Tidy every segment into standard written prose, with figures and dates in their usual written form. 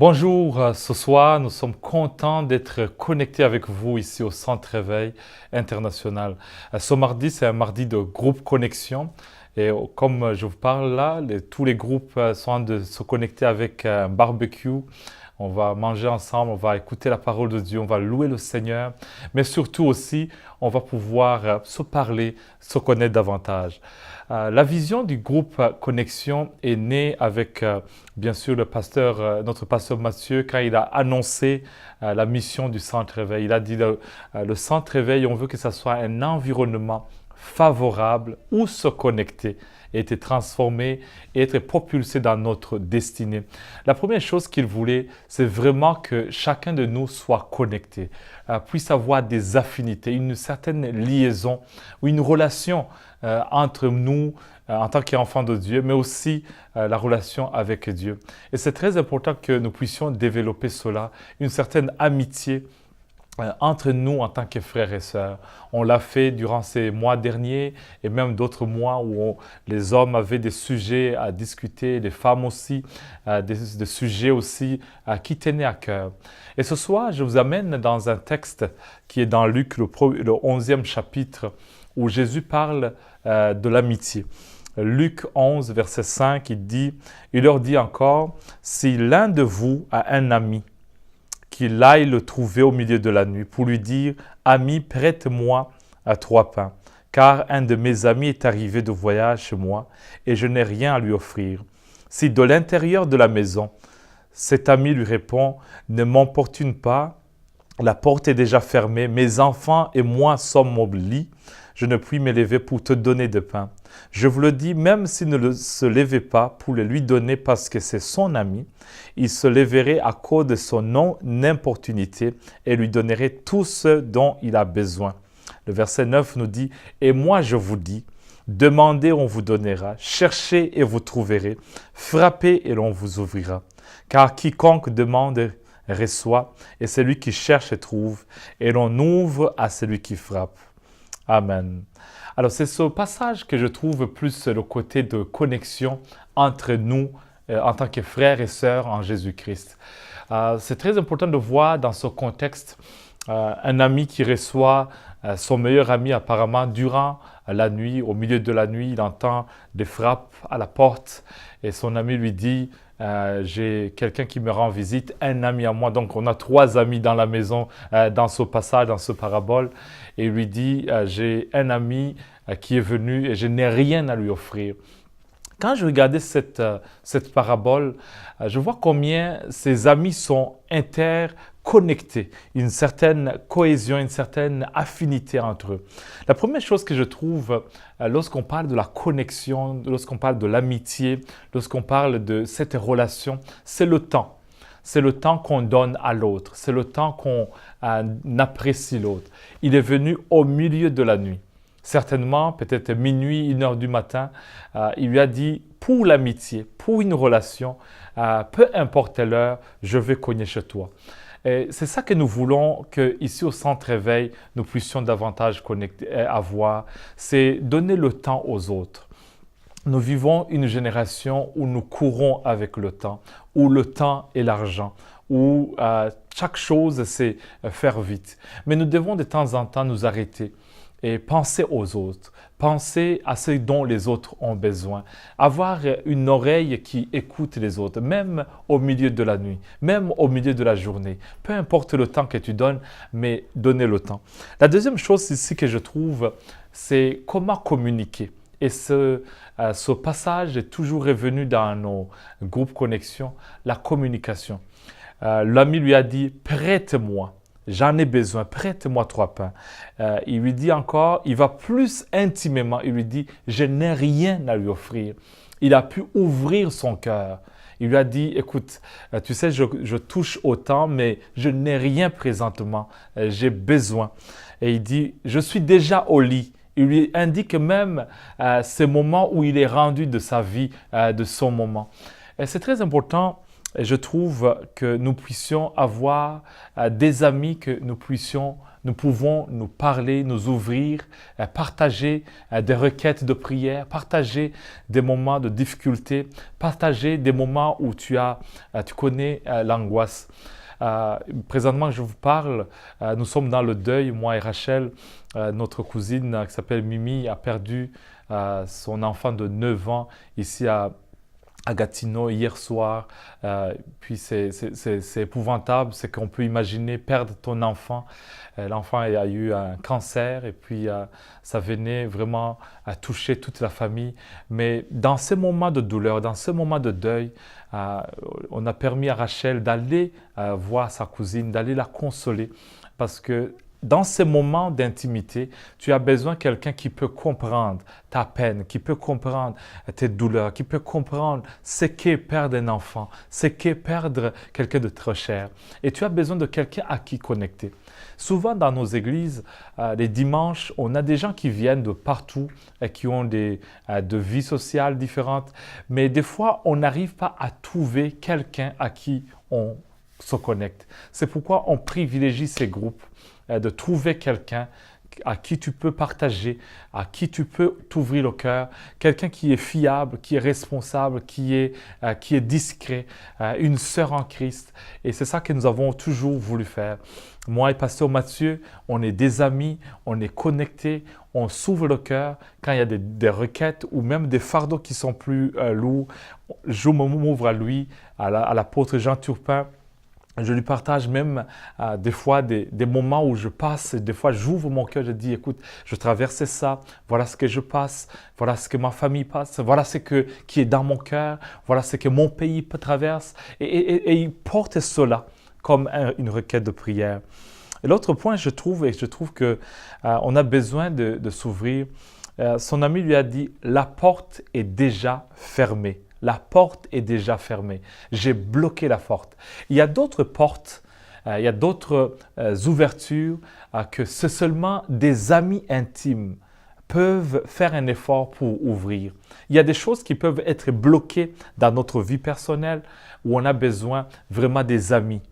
Bonjour, ce soir, nous sommes contents d'être connectés avec vous ici au Centre Réveil International. Ce mardi, c'est un mardi de groupe connexion. Et comme je vous parle là, tous les groupes sont en train de se connecter avec un barbecue. On va manger ensemble, on va écouter la parole de Dieu, on va louer le Seigneur. Mais surtout aussi, on va pouvoir se parler, se connaître davantage. La vision du groupe Connexion est née avec, bien sûr, notre pasteur Mathieu, quand il a annoncé la mission du Centre Réveil. Il a dit le Centre Réveil, on veut que ce soit un environnement favorable où se connecter et être transformé et être propulsé dans notre destinée. La première chose qu'il voulait, c'est vraiment que chacun de nous soit connecté, puisse avoir des affinités, une certaine liaison ou une relation entre nous en tant qu'enfants de Dieu, mais aussi la relation avec Dieu. Et c'est très important que nous puissions développer cela, une certaine amitié entre nous en tant que frères et sœurs. On l'a fait durant ces mois derniers et même d'autres mois où les hommes avaient des sujets à discuter, les femmes aussi, des sujets aussi qui tenaient à cœur. Et ce soir, je vous amène dans un texte qui est dans Luc, le 11e chapitre, où Jésus parle de l'amitié. Luc 11, verset 5, il leur dit encore, « Si l'un de vous a un ami, qu'il aille le trouver au milieu de la nuit pour lui dire « Ami, prête-moi 3 pains, car un de mes amis est arrivé de voyage chez moi et je n'ai rien à lui offrir. » Si de l'intérieur de la maison, cet ami lui répond « Ne m'importune pas, la porte est déjà fermée, mes enfants et moi sommes au lit, je ne puis me lever pour te donner de pain. » Je vous le dis, même s'il ne se levait pas pour le lui donner parce que c'est son ami, il se lèverait à cause de son non-importunité et lui donnerait tout ce dont il a besoin. Le verset 9 nous dit « Et moi je vous dis, demandez, on vous donnera, cherchez et vous trouverez, frappez et l'on vous ouvrira. Car quiconque demande reçoit, et celui qui cherche trouve, et l'on ouvre à celui qui frappe. » Amen. Alors, c'est ce passage que je trouve plus le côté de connexion entre nous en tant que frères et sœurs en Jésus-Christ. C'est très important de voir dans ce contexte un ami qui reçoit son meilleur ami apparemment durant la nuit, au milieu de la nuit, il entend des frappes à la porte et son ami lui dit j'ai quelqu'un qui me rend visite, un ami à moi. Donc, on a 3 amis dans la maison dans ce passage, dans ce parabole. Et il lui dit, j'ai un ami qui est venu et je n'ai rien à lui offrir. Quand je regardais cette parabole, je vois combien ces amis sont interconnectés, une certaine cohésion, une certaine affinité entre eux. La première chose que je trouve lorsqu'on parle de la connexion, lorsqu'on parle de l'amitié, lorsqu'on parle de cette relation, c'est le temps. C'est le temps qu'on donne à l'autre, c'est le temps qu'on apprécie l'autre. Il est venu au milieu de la nuit. Certainement, peut-être minuit, 1 heure du matin, il lui a dit, pour l'amitié, pour une relation, peu importe l'heure, je vais cogner chez toi. Et c'est ça que nous voulons qu'ici au Centre Réveil, nous puissions davantage avoir, c'est donner le temps aux autres. Nous vivons une génération où nous courons avec le temps, où le temps est l'argent, où chaque chose, c'est faire vite. Mais nous devons de temps en temps nous arrêter et penser aux autres, penser à ce dont les autres ont besoin, avoir une oreille qui écoute les autres, même au milieu de la nuit, même au milieu de la journée. Peu importe le temps que tu donnes, mais donner le temps. La deuxième chose ici que je trouve, c'est comment communiquer. Et ce passage est toujours revenu dans nos groupes connexion, la communication. L'ami lui a dit « Prête-moi, j'en ai besoin, prête-moi 3 pains. » Il lui dit encore, il va plus intimement, il lui dit « Je n'ai rien à lui offrir. » Il a pu ouvrir son cœur. Il lui a dit « Écoute, tu sais, je touche autant, mais je n'ai rien présentement, j'ai besoin. » Et il dit « Je suis déjà au lit. » Il lui indique même ces moments où il est rendu de sa vie, de son moment. Et c'est très important Et je trouve que nous puissions avoir des amis, que nous pouvons nous parler, nous ouvrir, partager des requêtes de prière, partager des moments de difficulté, partager des moments où tu connais l'angoisse. Présentement que je vous parle, nous sommes dans le deuil, moi et Rachel, notre cousine qui s'appelle Mimi a perdu son enfant de 9 ans ici à Gatineau hier soir. Puis c'est épouvantable, c'est qu'on peut imaginer perdre ton enfant. L'enfant a eu un cancer et puis ça venait vraiment à toucher toute la famille. Mais dans ces moments de douleur, dans ce moment de deuil, on a permis à Rachel d'aller voir sa cousine, d'aller la consoler parce que dans ces moments d'intimité, tu as besoin de quelqu'un qui peut comprendre ta peine, qui peut comprendre tes douleurs, qui peut comprendre ce qu'est perdre un enfant, ce qu'est perdre quelqu'un de très cher. Et tu as besoin de quelqu'un à qui connecter. Souvent dans nos églises, les dimanches, on a des gens qui viennent de partout et qui ont de vies sociales différentes. Mais des fois, on n'arrive pas à trouver quelqu'un à qui on se connecte. C'est pourquoi on privilégie ces groupes, de trouver quelqu'un à qui tu peux partager, à qui tu peux t'ouvrir le cœur, quelqu'un qui est fiable, qui est responsable, qui est discret, une sœur en Christ. Et c'est ça que nous avons toujours voulu faire. Moi et Pasteur Mathieu, on est des amis, on est connectés, on s'ouvre le cœur quand il y a des requêtes ou même des fardeaux qui sont plus lourds. Je m'ouvre à lui, à l'apôtre Jean Turpin. Je lui partage même des fois des moments où je passe, des fois j'ouvre mon cœur, je dis écoute, je traverse ça, voilà ce que je passe, voilà ce que ma famille passe, voilà ce qui est dans mon cœur, voilà ce que mon pays traverse et il porte cela comme une requête de prière. Et l'autre point, je trouve que on a besoin de s'ouvrir. Son ami lui a dit la porte est déjà fermée. La porte est déjà fermée. J'ai bloqué la porte. Il y a d'autres portes, il y a d'autres ouvertures que seulement des amis intimes peuvent faire un effort pour ouvrir. Il y a des choses qui peuvent être bloquées dans notre vie personnelle où on a besoin vraiment des amis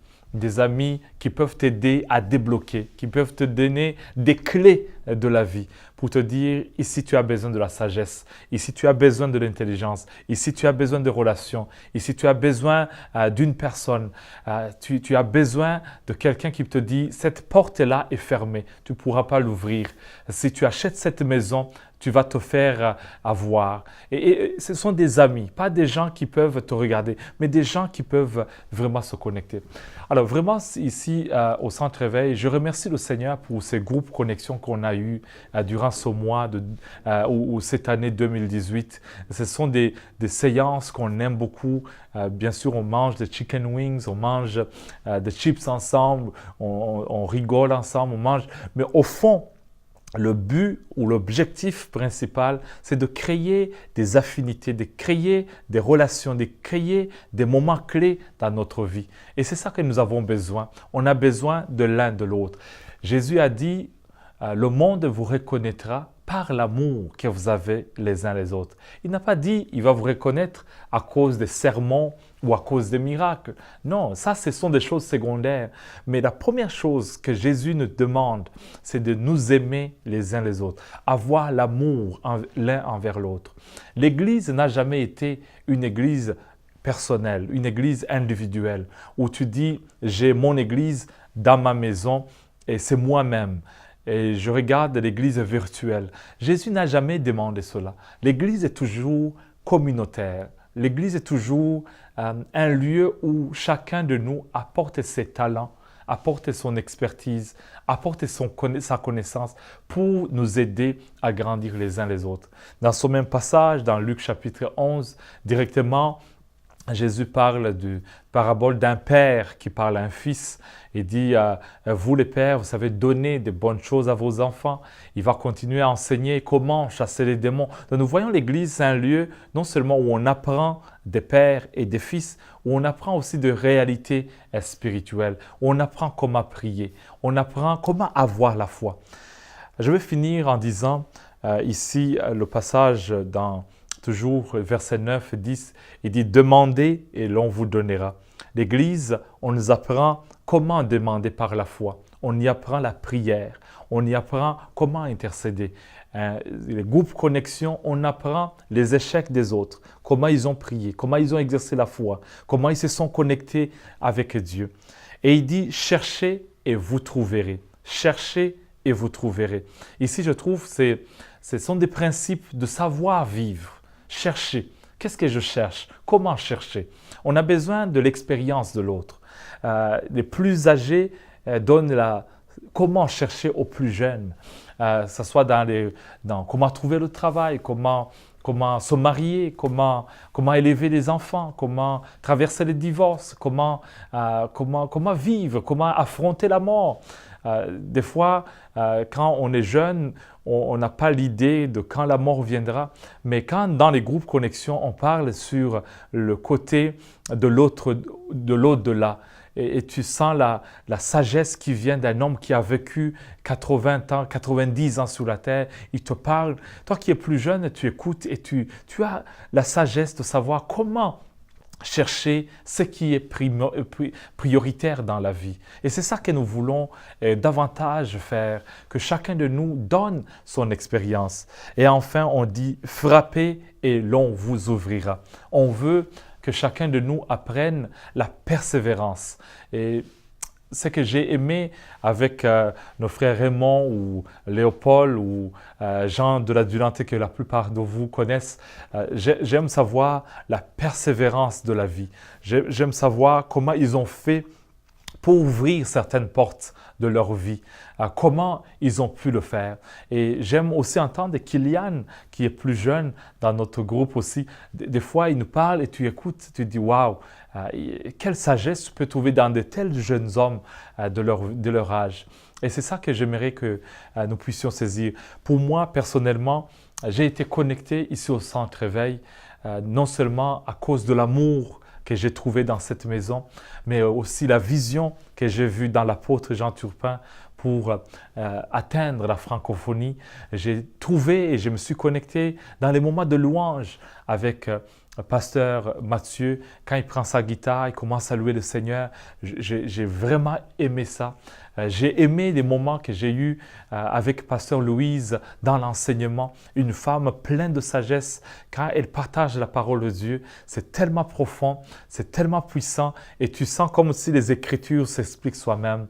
qui peuvent t'aider à débloquer, qui peuvent te donner des clés de la vie pour te dire ici tu as besoin de la sagesse, ici tu as besoin de l'intelligence, ici tu as besoin de relations, ici tu as besoin d'une personne, tu as besoin de quelqu'un qui te dit cette porte-là est fermée, tu ne pourras pas l'ouvrir. Si tu achètes cette maison, tu vas te faire avoir. Et ce sont des amis, pas des gens qui peuvent te regarder, mais des gens qui peuvent vraiment se connecter. Alors vraiment ici au Centre Éveil, je remercie le Seigneur pour ces groupes connexions qu'on a eu durant ce mois ou cette année 2018. Ce sont des séances qu'on aime beaucoup. Bien sûr, on mange des chicken wings, on mange des chips ensemble, on rigole ensemble, on mange. Mais au fond, le but ou l'objectif principal, c'est de créer des affinités, de créer des relations, de créer des moments clés dans notre vie. Et c'est ça que nous avons besoin. On a besoin de l'un de l'autre. Jésus a dit, le monde vous reconnaîtra par l'amour que vous avez les uns les autres. Il n'a pas dit, il va vous reconnaître à cause des sermons ou à cause des miracles. Non, ça, ce sont des choses secondaires. Mais la première chose que Jésus nous demande, c'est de nous aimer les uns les autres, avoir l'amour l'un envers l'autre. L'Église n'a jamais été une Église personnelle, une Église individuelle, où tu dis, j'ai mon Église dans ma maison et c'est moi-même. Et je regarde l'Église virtuelle. Jésus n'a jamais demandé cela. L'Église est toujours communautaire. L'Église est toujours un lieu où chacun de nous apporte ses talents, apporte son expertise, apporte sa connaissance pour nous aider à grandir les uns les autres. Dans ce même passage, dans Luc chapitre 11, directement, Jésus parle du parabole d'un père qui parle à un fils et dit vous les pères, vous savez donner des bonnes choses à vos enfants. Il va continuer à enseigner comment chasser les démons. Donc nous voyons l'Église, c'est un lieu non seulement où on apprend des pères et des fils, où on apprend aussi de réalités spirituelles, où on apprend comment prier, on apprend comment avoir la foi. Je vais finir en disant ici le passage dans toujours verset 9 et 10, il dit « Demandez et l'on vous donnera ». L'Église, on nous apprend comment demander par la foi. On y apprend la prière. On y apprend comment intercéder. Les groupes connexion, on apprend les échecs des autres, comment ils ont prié, comment ils ont exercé la foi, comment ils se sont connectés avec Dieu. Et il dit « Cherchez et vous trouverez ». Cherchez et vous trouverez. Ici, je trouve, ce sont des principes de savoir-vivre. Chercher. Qu'est-ce que je cherche? Comment chercher? On a besoin de l'expérience de l'autre. Les plus âgés donnent comment chercher aux plus jeunes. Que ce soit dans comment trouver le travail, comment se marier, comment élever les enfants, comment traverser les divorces, comment vivre, comment affronter la mort. Des fois, quand on est jeune, on n'a pas l'idée de quand la mort viendra, mais quand dans les groupes connexion, on parle sur le côté de l'au-delà, et tu sens la sagesse qui vient d'un homme qui a vécu 80 ans, 90 ans sur la terre. Il te parle. Toi qui es plus jeune, tu écoutes et tu as la sagesse de savoir comment chercher ce qui est prioritaire dans la vie. Et c'est ça que nous voulons davantage faire, que chacun de nous donne son expérience. Et enfin, on dit « frappez et l'on vous ouvrira ». On veut que chacun de nous apprenne la persévérance. Et ce que j'ai aimé avec nos frères Raymond ou Léopold ou Jean de la Dulanté, que la plupart de vous connaissent, j'aime savoir la persévérance de la vie. J'aime savoir comment ils ont fait pour ouvrir certaines portes de leur vie, comment ils ont pu le faire. Et j'aime aussi entendre Kylian, qui est plus jeune dans notre groupe aussi. Des fois, il nous parle et tu écoutes, tu te dis « Waouh, quelle sagesse tu peux trouver dans de tels jeunes hommes de leur âge ». Et c'est ça que j'aimerais que nous puissions saisir. Pour moi, personnellement, j'ai été connecté ici au Centre Éveil, non seulement à cause de l'amour que j'ai trouvé dans cette maison, mais aussi la vision que j'ai vue dans l'apôtre Jean Turpin pour atteindre la francophonie. J'ai trouvé et je me suis connecté dans les moments de louange avec pasteur Mathieu. Quand il prend sa guitare, il commence à louer le Seigneur. J'ai vraiment aimé ça. J'ai aimé les moments que j'ai eus avec pasteur Louise dans l'enseignement. Une femme pleine de sagesse. Quand elle partage la parole de Dieu, c'est tellement profond, c'est tellement puissant et tu sens comme si les Écritures s'expliquent soi-même.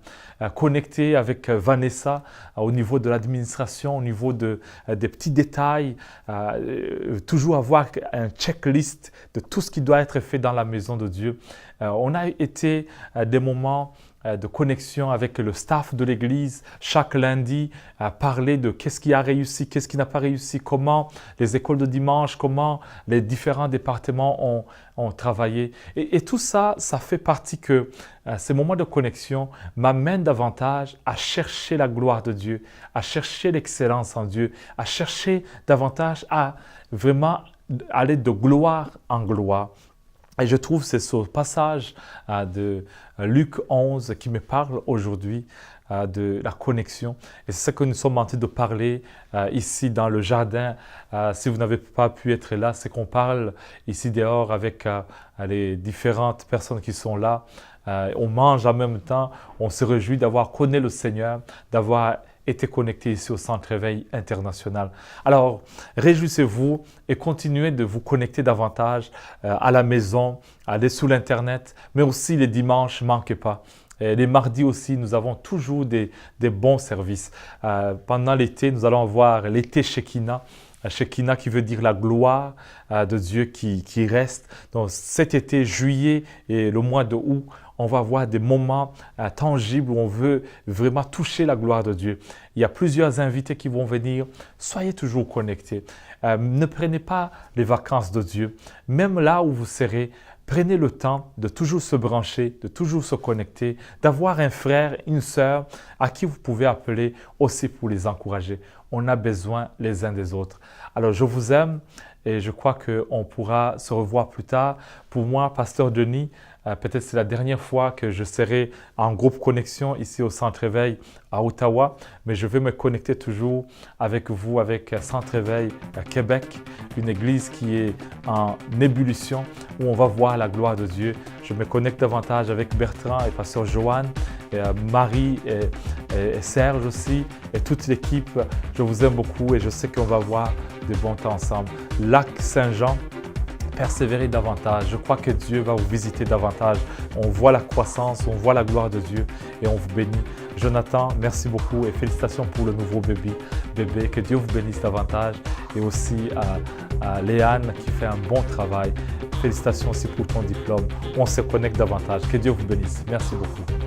Connecté avec Vanessa au niveau de l'administration, au niveau des petits détails, toujours avoir un checklist de tout ce qui doit être fait dans la maison de Dieu. On a été des moments de connexion avec le staff de l'Église chaque lundi, parler de qu'est-ce qui a réussi, qu'est-ce qui n'a pas réussi, comment les écoles de dimanche, comment les différents départements ont travaillé. Et tout ça, ça fait partie que ces moments de connexion m'amènent davantage à chercher la gloire de Dieu, à chercher l'excellence en Dieu, à chercher davantage à vraiment aller de gloire en gloire. Et je trouve que c'est ce passage de Luc 11 qui me parle aujourd'hui de la connexion. Et c'est ça que nous sommes en train de parler ici dans le jardin. Si vous n'avez pas pu être là, c'est qu'on parle ici dehors avec les différentes personnes qui sont là. On mange en même temps, on se réjouit d'avoir connu le Seigneur, d'avoir été connecté ici au Centre Éveil International. Alors, réjouissez-vous et continuez de vous connecter davantage à la maison, aller sur l'Internet, mais aussi les dimanches, ne manquez pas. Et les mardis aussi, nous avons toujours des bons services. Pendant l'été, nous allons avoir l'été Shekinah. Shekinah qui veut dire la gloire de Dieu qui reste. Donc cet été, juillet et le mois de août, on va avoir des moments tangibles où on veut vraiment toucher la gloire de Dieu. Il y a plusieurs invités qui vont venir. Soyez toujours connectés. Ne prenez pas les vacances de Dieu. Même là où vous serez, prenez le temps de toujours se brancher, de toujours se connecter, d'avoir un frère, une sœur à qui vous pouvez appeler aussi pour les encourager. On a besoin les uns des autres. Alors, je vous aime et je crois qu'on pourra se revoir plus tard. Pour moi, Pasteur Denis, Peut-être c'est la dernière fois que je serai en groupe connexion ici au Centre Éveil à Ottawa, mais je vais me connecter toujours avec vous, avec Centre Éveil à Québec, une église qui est en ébullition, où on va voir la gloire de Dieu. Je me connecte davantage avec Bertrand et Pasteur Joanne, et Marie et Serge aussi, et toute l'équipe. Je vous aime beaucoup et je sais qu'on va voir de bons temps ensemble. Lac Saint-Jean, persévérer davantage. Je crois que Dieu va vous visiter davantage. On voit la croissance, on voit la gloire de Dieu et on vous bénit. Jonathan, merci beaucoup et félicitations pour le nouveau bébé. Que Dieu vous bénisse davantage. Et aussi à Léane qui fait un bon travail. Félicitations aussi pour ton diplôme. On se connecte davantage. Que Dieu vous bénisse. Merci beaucoup.